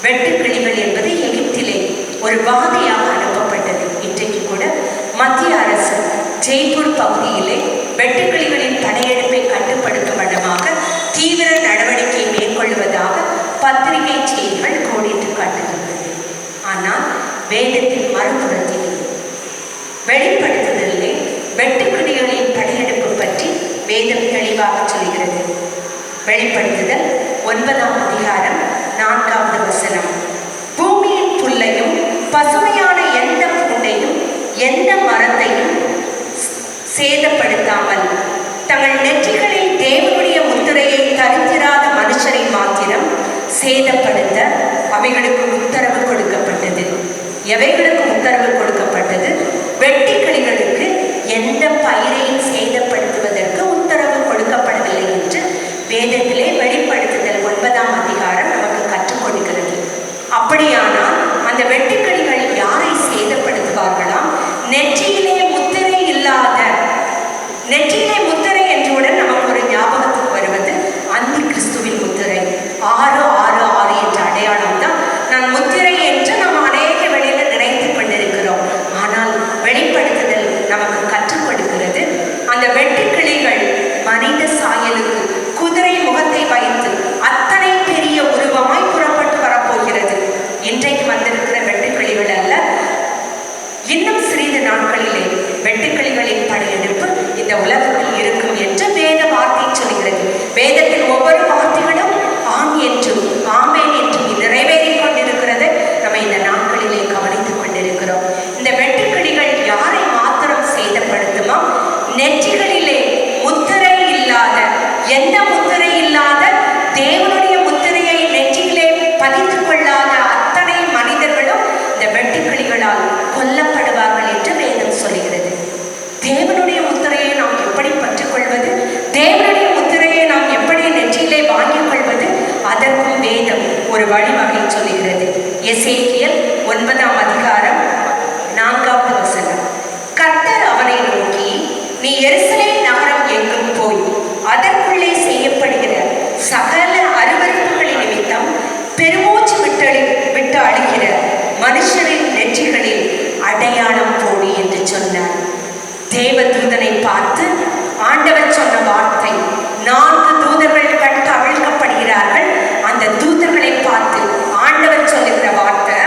வெட்டுக்கிளிகள் என்பது எகிப்திலே ஒரு வாதையாக அனுப்பப்பட்டது. இன்றைக்கு கூட மத்திய அரசு ஜெய்ப்பூர் பகுதியிலே வெட்டுக்கிளிகளின் படையெடுப்பை கட்டுப்படுத்தும் விதமாக தீவிர நடவடிக்கை மேற்கொள்வதாக பத்திரிகை செய்திகள் கோடிட்டு காட்டுகின்றது. ஆனால் வேதத்தின் மறுபுறத்தில் வெளிப்படுத்துதலே வெட்டுக்கிளிகளின் படையெடுப்பு பற்றி வேதம் தெளிவாக சொல்கிறது. வெளிப்படுத்துதல் 9ஆம் அதிகாரம் 4வது வசனம். பூமியின் புல்லையும் பசுமையான எந்த பூண்டையும் எந்த மரத்தையும் சேதப்படுத்தாமல் தங்கள் நெற்றிகளில் தேவனுடைய முத்திரையை தரித்திராத மனுஷரை மாத்திரம் சேதப்படுத்த அவைகளுக்கு உத்தரவு கொடுக்கப்பட்டது. எவைகளுக்கு உத்தரவு கொடுக்கப்பட்டது? வெட்டுக்கிளிகளுக்கு எந்த பயிரையும் சேதப்படுத்துவதற்கு உத்தரவு கொடுக்கப்படவில்லை என்று வேதத்திலே வெளிப்படுத்துதல் 9ஆம் அதிகாரம் நமக்கு கற்றுக் கொடுக்கிறது. அப்படியானால் அந்த வெட்டுக்கிளிகள் யாரை சேதப்படுத்துவார்களாம்? நெற்றியிலே முத்திரை இல்லாத, நெற்றியிலே முத்திரை என்றவுடன் நமக்கு ஒரு ஞாபகத்துக்கு வருவது அந்தி கிறிஸ்துவின் முத்திரை. 666 என்ற எசேக்கியேல் 9ஆம் அதிகாரம் 4வது வசனம். கர்த்தர் அவனை நோக்கி, நீ எருசலேம் நகரம் எங்கும் போய் அதற்குள்ளே செய்யப்படுகிற சகல அருவருப்புகளின் நிமித்தம் பெருமூச்சு விட்டு அழுகிற மனுஷரின் நெற்றிகளில் அடையாளம் போடு என்று சொன்னார். தேவதூதனை பார்த்து ஆண்டவர் சொன்ன வார்த்தை, 4 தூதர்கள் கட்ட அவிழ்க்கப்படுகிறார்கள். அந்த தூதர்களை பார்த்து ஆண்டவர் சொல்லுகிற வார்த்தை,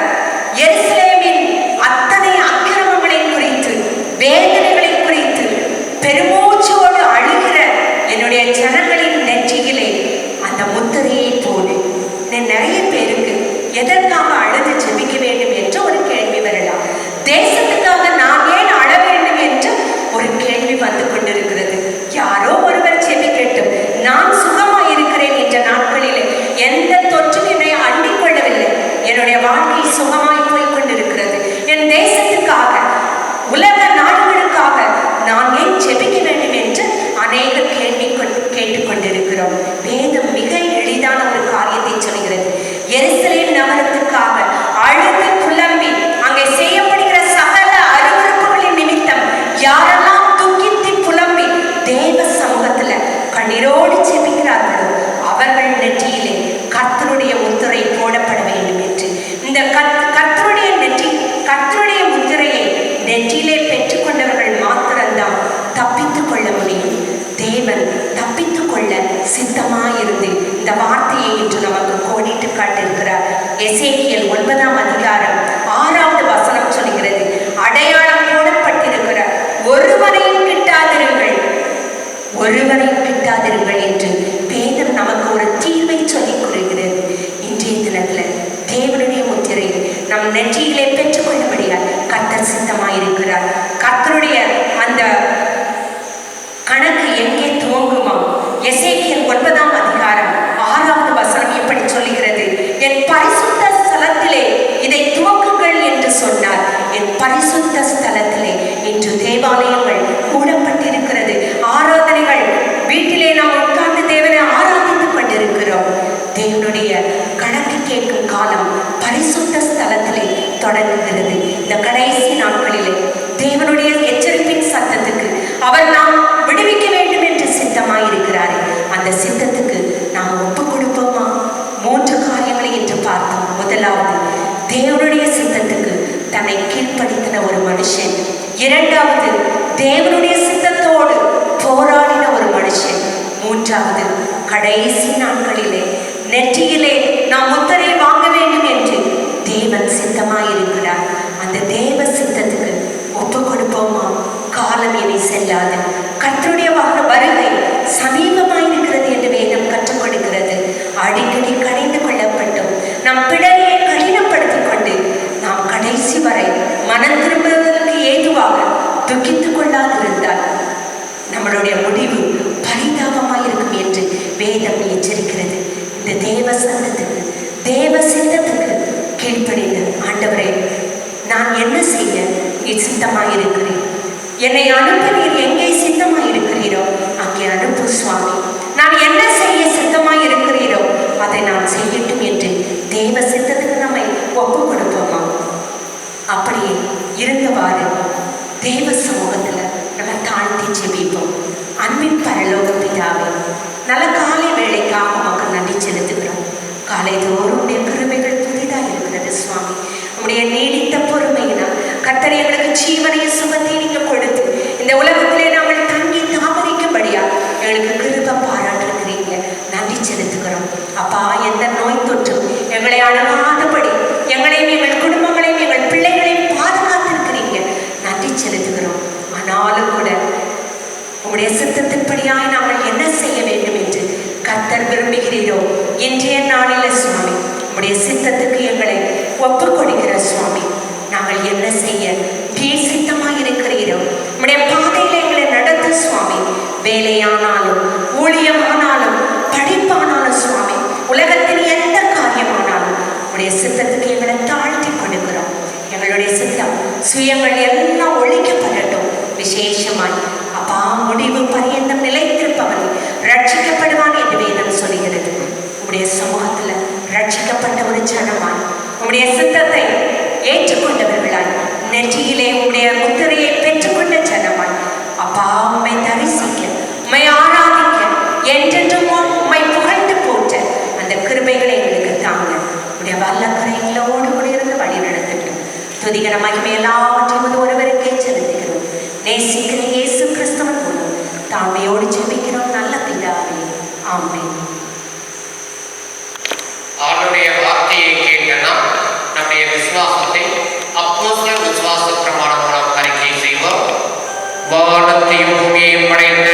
எருசலேமின் அத்தனை அக்கிரமங்களை குறித்து, வேதனைகளை குறித்து பெருமூச்சோடு அழுகிற என்னுடைய ஜனங்களின் நெற்றியிலே அந்த முத்திரையை போடு. நிறைய பேருக்கு எதற்காக அழுது ஜெபிக்க வேண்டும் என்று ஒரு கேள்வி வரலாம். தேசத்துக்காக நான் ஏன் அழ வேண்டும் என்று ஒரு கேள்வி வந்து கொண்டிருக்கிறது. யாரோ ஒருவர் ஜெபிக்கட்டும், நான் சுகமாய் இருக்கிறேன் என்ற நாட்களிலே எந்த தொற்றும் என்னை அண்டிக் கொள்ளவில்லை. என்னுடைய வாழ்க்கை சுகமாய் போய் கொண்டிருக்கிறது. என் தேசத்துக்காக, உலக நாடுகளுக்காக நான் ஏன் ஜெபிக்க வேண்டும் என்று அநேக கேள்வி கேட்டுக்கொண்டிருக்கிறோம். வேதம் மிக எளிதான ஒரு காரியத்தை சொல்கிறது. எருசலேம் நகரத்துக்காக அழுது புலம்பி அங்கே செய்யப்படுகிற சகல அருவருப்புகளின் நிமித்தம் யாரெல்லாம் துக்கித்து புலம்பி தேவ சமூகத்துல கண்ணீரோடு ஜெபிக்கிறார்களோ அவர்கள் நெற்றியிலே கர்த்தருடைய முத்திரை போடப்பட வேண்டும் என்று. இந்த கர்த்தருடைய முத்திரையை நெற்றியிலே பெற்றுக்கொண்டவர்கள் மாத்திரம்தான் தப்பித்துக் கொள்ள முடியும். தேவன் தப்பித்துக் கொள்ள சித்தமாயிருந்து இந்த வார்த்தையை இன்று நமக்கு கோடிட்டு காட்டியிருக்கிறார். எசேக்கியேல் 9ஆம் அதிகாரம் 6வது வசனம் சொல்கிறது, அடையாளம் போடப்பட்டிருக்கிற ஒருவரையும் கிட்டாதிருங்கள் என்று வேதம் நமக்கு ஒரு தீர்வை சொல்லிக் கொள்கிறது. இன்றைய தினத்துல தேவனுடைய முத்திரை நம் நெற்றியிலே பெற்றுக்கொள்ளபடியால் கர்த்தர் சித்தமாயிருக்கிறார். கர்த்தருடைய அந்த கணக்கு எங்கே துவங்குமா? எசேக்கியேல் 9ஆம் அதிகாரம் 6வது வசனம் இப்படி சொல்லுகிறது, என் பரிசுத்த ஸ்தலத்திலே இதை துவக்குங்கள் என்று சொன்னார். என் பரிசுத்த ஸ்தலத்திலே இன்று தேவாலயங்கள் மூடப்பட்டிருக்கிறது. ஆராதனைகள், வீட்டிலே நாம் உட்கார்ந்து தேவனை ஆராதித்துக் கொண்டிருக்கிறோம். தேவனுடைய கணக்கு கேட்கும் காலம் பரிசுத்த ஸ்தலத்திலே தொடங்குகிறது. இந்த கடைசி நாட்களிலே தேவனுடைய எச்சரிப்பின் சத்தத்துக்கு அவர் நாம் விடுவிக்க வேண்டும் என்று சித்தமாயிருக்கிறார். அந்த சித்தத்துக்கு நாம் ஒப்பு கொடுப்போமா? 3 காரியங்களை என்று பார்த்தோம். முதலாவது, தேவனுடைய சித்தத்துக்கு தன்னை கீழ்ப்படுத்தின ஒரு மனுஷன். 2வது, தேவனுடைய சித்தத்தோடு போராடின ஒரு மனுஷன். 3வது, கடைசி நாட்களிலே நெற்றியிலே நாம் முத்திரை வாங்க வேண்டும் என்று தேவன் சித்தமாயிருக்கிறார். அந்த தேவ சித்தத்துக்கு ஒப்பு கொடுப்போமா? காலம் இனி செல்லாது. கர்த்தருடைய வருகை சமீபமாயிருக்கிறது என்று வேதம் கற்றுக் கொடுக்கிறது. அடிக்கடி கடிந்து கொள்ளப்பட்டும் நம் பிழையை கடினப்படுத்திக் கொண்டு நாம் கடைசி வரை மனம் திரும்புவதற்கு ஏதுவாக துக்கித்துக் கொள்ளாதிருந்தால் நம்மளுடைய முடிவு பரிதாபமாயிருக்கும் என்று வேதம் எச்சரிக்கிறது. இந்த தேவ சத்தத்துக்கு, தேவ சித்தத்துக்கு கீழ்ப்படிந்து, ஆண்டவரே நான் என்ன செய்ய நீ சித்தமாயிருக்கிறேன், என்னை அனுப்ப நீர் எங்கே சித்தமாயிருக்கிறீரோ அங்கே அனுப்பு சுவாமி, நான் என்ன செய்ய சித்தமாயிருக்கிறீரோ அதை நான் செய்யட்டும் என்று தேவ சித்தத்துக்கு நம்மை ஒப்பு கொடுப்போமா? அப்படியே இருந்தவாறு தேவ சமூகத்துல நம்ம தாழ்த்தி ஜெபிப்போம். அன்பின் பரலோக பிதாவே, நல்ல காலை வேளைக்காக உமக்கு நன்றி செலுத்துகிறோம். காலை தோறும் உடைய கிருபைகள் புதிதாக இருக்கிறது சுவாமி. உடைய நீடித்த பொறுமையினால் கர்த்தர் எங்களுக்கு ஜீவனையும் சுகத்தையும் நீங்க கொடுத்து இந்த உலகத்திலே நாங்கள் தங்கி தாமரிக்கும்படியா எங்களுக்கு கிருபை பாராட்டுகிறீங்க. நன்றி செலுத்துகிறோம் அப்பா. எந்த நோய் தொற்றும் எங்களை அணுகாதபடி எங்களையும் எங்கள் குடும்பங்களையும் எங்கள் பிள்ளைகளையும் பாதுகாத்திருக்கிறீங்க. நன்றி செலுத்துகிறோம். ஆனாலும் கூட உங்களுடைய சித்தத்தின்படியாய் நாங்கள் என்ன செய்ய வேண்டும் என்று கர்த்தர் விரும்புகிறீரோ இன்றைய நாளில் சுவாமி உங்களுடைய சித்தத்துக்கு எங்களை ஒப்பு கொடுக்கிற சுவாமி. நாங்கள் என்ன செய்ய நீர் சித்தமாக இருக்கிறீரோ உங்களுடைய பாதையில எங்களை நடத்து சுவாமி. வேலையானாலும் ஊழியமானாலும் படிப்பானாலும் சுவாமி, உலகத்தின் எந்த காரியமானாலும் உங்களுடைய சித்தத்துக்கு எங்களை தாழ்த்தி கொடுக்கிறோம். எங்களுடைய சித்தம் சுயங்கள் எல்லாம் ஒழிக்கப்படட்டும். விசேஷமாய் அப்பா, முடிவு பரியந்தம் நிலைத்திருப்பவன் ரட்சிக்கப்படுவான் என்று வேதம் சொல்கிறது. உங்களுடைய சமூகத்துல ரட்சிக்கப்பட்ட ஒரு ஜனமாய் உங்களுடைய சித்த கன மகிமை எல்லாவற்றையும் ஒருவருக்கே செலுத்துகிறோம். நேசிக்கிற இயேசு கிறிஸ்துவின் மூலம் தாழ்மையோடு ஜெபிக்கிறோம் நல்ல பிதாவே. ஆமென். அவருடைய வார்த்தையை கேட்ட நாம் நம்முடைய விசுவாசத்தை அப்போஸ்தலர் விசுவாச பிரமாணம் மூலம் அறிக்கை செய்வோம். வானத்தையும் பூமியையும் படைத்த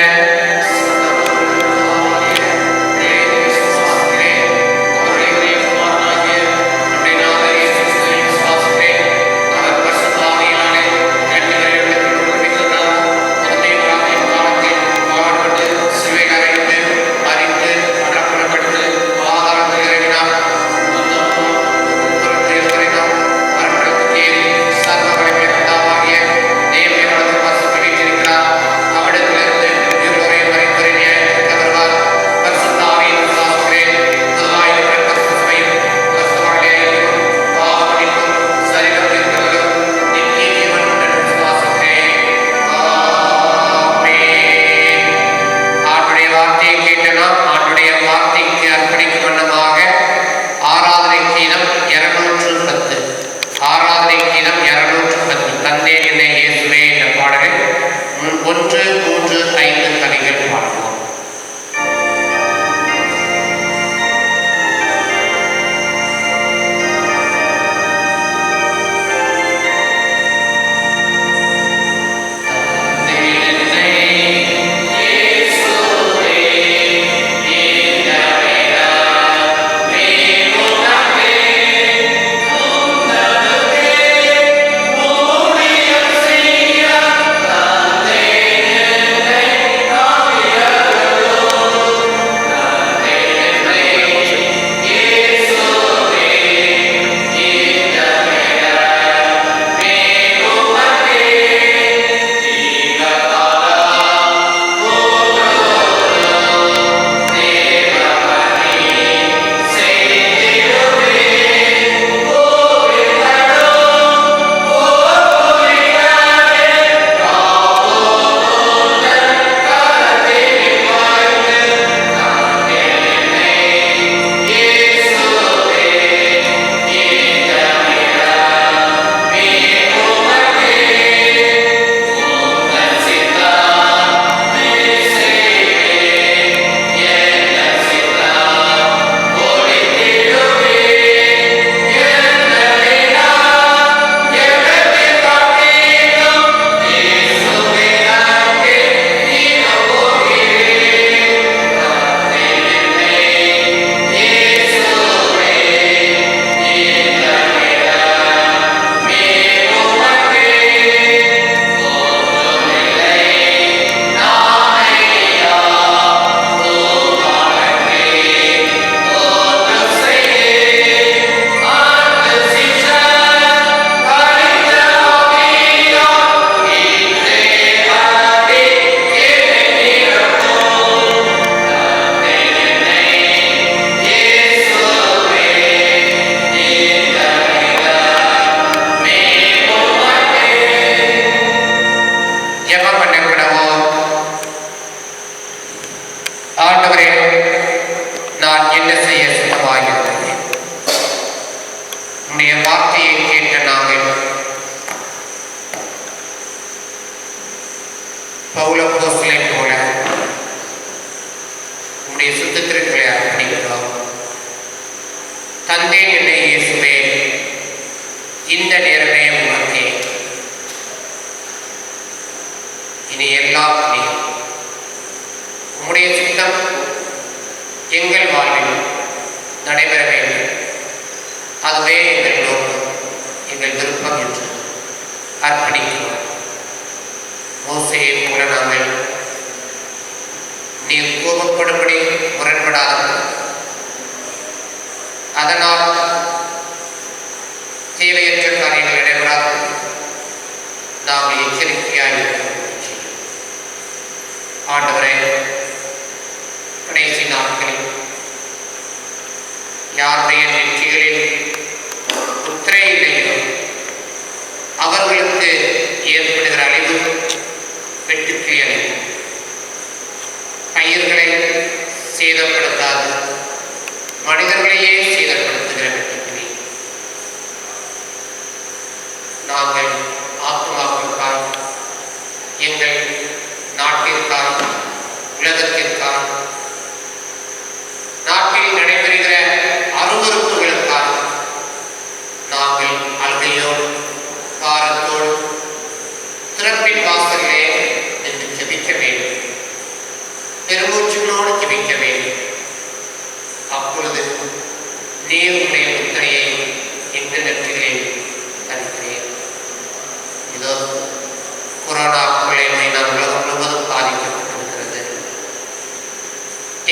நாங்கள்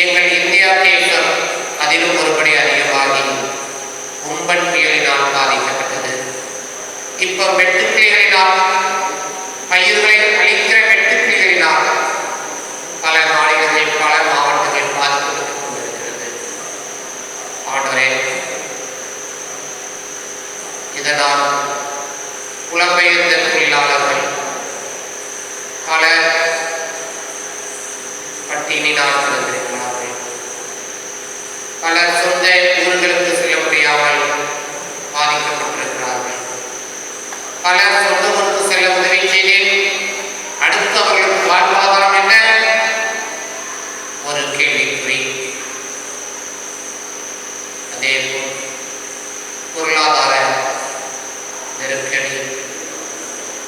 எங்கள் இந்தியா தேசம் அதிலும் ஒருபடி அதிகமாகி உம்பன் புயலினால் பாதிக்கப்பட்டது. இப்போ வெட்டுக்கிளிகளினால், பயிர்களை அழிக்கிற வெட்டுக்கிளிகளினால் பல மாநிலங்கள், பல மாவட்டங்கள் பாதிக்கப்பட்டுக் கொண்டிருக்கிறது. ஆண்டவரே, இதனால் புலம்பெயர்ந்த தொழிலாளர்கள் பல பட்டினினால் இருந்திருக்கிறார்கள். பல சொந்த ஊர்களுக்கு செல்ல முடியாமல் பாதிக்கப்பட்டிருக்கிறார்கள். பல சொந்த ஊருக்கு செல்ல உதவி செய்தேன். அடுத்து அவர்களுக்கு வாழ்வாதாரம் என்ன? ஒரு கேள்விக்குறி. அதேபோல் பொருளாதார நெருக்கடி,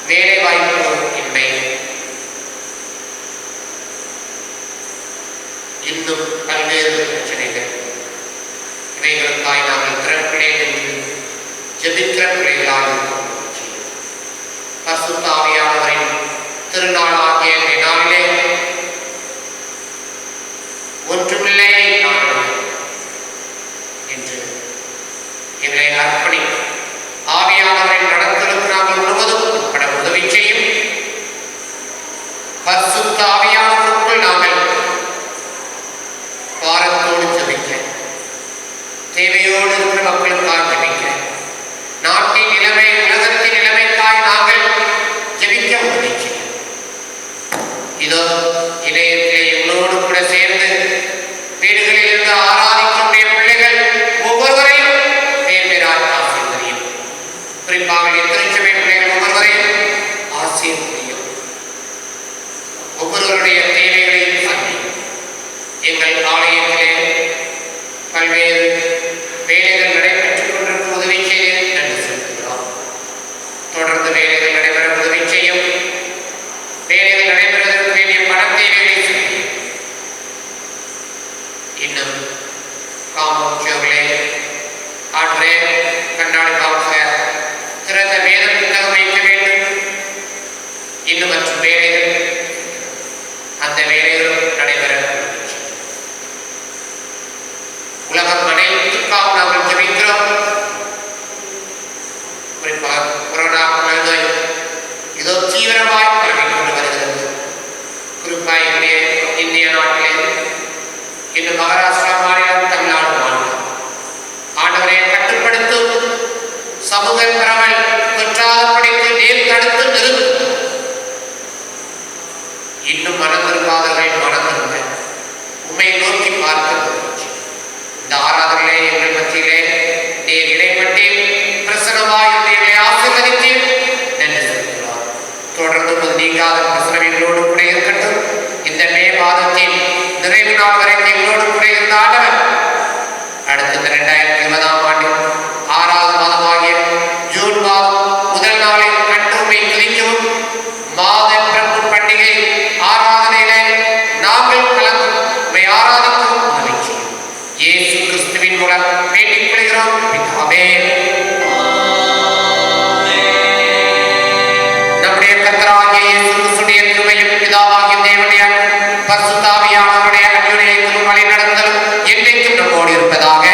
வேலை வாய்ப்பு இன்மை, இன்னும் பல்வேறு பிரச்சனைகள். இவைகளுக்காய் நாங்கள் திறப்பிலே என்று ஜெபிக்கிற பிள்ளைகளாக இருக்கிறோம். பரிசுத்த ஆவியானவரின் திருநாளாகிய இந்த நாளிலே ஒன்றுமில்லையை நாடுவோம் என்று எங்களை அர்ப்பணி ஆவியானவரின் நடத்தலுக்கு நாங்கள் முழுவதும் உட்பட உதவி செய்யும். பரிசுத்த ஆவியானவருக்குள் நாங்கள் பாரத்தோடு ஜெபிக்க, தேவையோடு இருக்கிற மக்களுக்காக ஜெபிக்க, நாட்டின் நிலைமை, உலகத்தின் நிலைமைக்காய் நாங்கள் ஜெபிக்க உதவி செய்யும். இதோ இணையத்திலே இவளோடு கூட சேர்ந்து வீடுகளில் இருந்து ஆராதிக்கக்கூடிய பிள்ளைகள் ஒவ்வொருவரையும் பேராய் ஆசீர்வதியும். குறிப்பாக திருச்சபை பிள்ளைகள் ஒவ்வொருவரையும் ஆசீர்வதியும். ஒவ்வொருவருடைய தேவைகளையும் சந்தியும். எங்கள் ஆலயத்திலே பல்வேறு வேலைகள் நடைபெற்றுக் கொண்டிருக்கும் உதவி செய்து நன்றி செலுத்துகிறோம். தொடர்ந்து வேலைகள் நடைபெற உதவி செய்யும். வேலைகள் நடைபெறுவதற்கு வேண்டிய பண தேவைகளை செய்யும். இன்னும் காமோச்சோவிலே ஆற்றே கண்ணாடி பாக்ஸ திறந்த வேத புத்தகம் வைக்க வேண்டும். இன்னும் மற்ற வேலைகள், அந்த வேலைகளும் நடைபெற உலகம் அனைத்துக்காக நாங்கள் ஜெபிக்கிறோம். குறிப்பாக கொரோனா நோய் இதோ தீவிரமாய் பரவிக் கொண்டு வருகிறது. குறிப்பாக இந்திய நாட்டிலே, இன்னும் மகாராஷ்டிரா மாநிலம், தமிழ்நாடு மாநிலம் ஆண்டவரை கட்டுப்படுத்தும், சமூக பரவல் தொற்றாதபடிக்கு நேர் தடுத்து நிறுத்தும். இன்னும் மனம் திரும்பாதவர்கள் மனம் திரும்ப உண்மை நோக்கி பார்க்க இந்த ஆராதனையிலே எங்கள் மத்தியிலே நீர் இடைப்பட்டு பிரசனமாய் எங்களை ஆசீர்வதித்து நன்றி செலுத்துகிறோம். தொடர்ந்து நீங்காத பிரசனங்களோடு கூட இருக்கட்டும். இந்த மே மாதத்தின் நிறைவு நாள் வரைக்கும் எங்களோடு கூட இருந்த ஆண்டவர் அடுத்த 2020ஆம் ஆண்டு 6வது மாதமாகிய ஜூன் மாதம் முதல் நாளில் கட்டுமை துதிக்கவும் மாத பிறப்பு பண்டிகை ஆராதனையிலே நாங்கள் கலந்து ஆராதிக்கவும் உதவி செய்யும். இயேசு கிறிஸ்துவின் மூலம் வேண்டிக் கொள்கிறோம் பிதாவே. நம்முடைய கர்த்தராகிய இயேசு கிறிஸ்துவின் கிருபையும் பிதாவாகிய தேவனுடைய பரிசுத்த ஆவியானவருடைய அன்பின் வழி நடத்தலும் என்றைக்கும் நம்மோடு இருப்பதாக.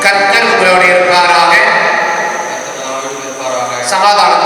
கர்த்தர் உங்களோடு இருப்பாராக. கர்த்தர் உங்களோடு இருப்பாராக. சமாதானம்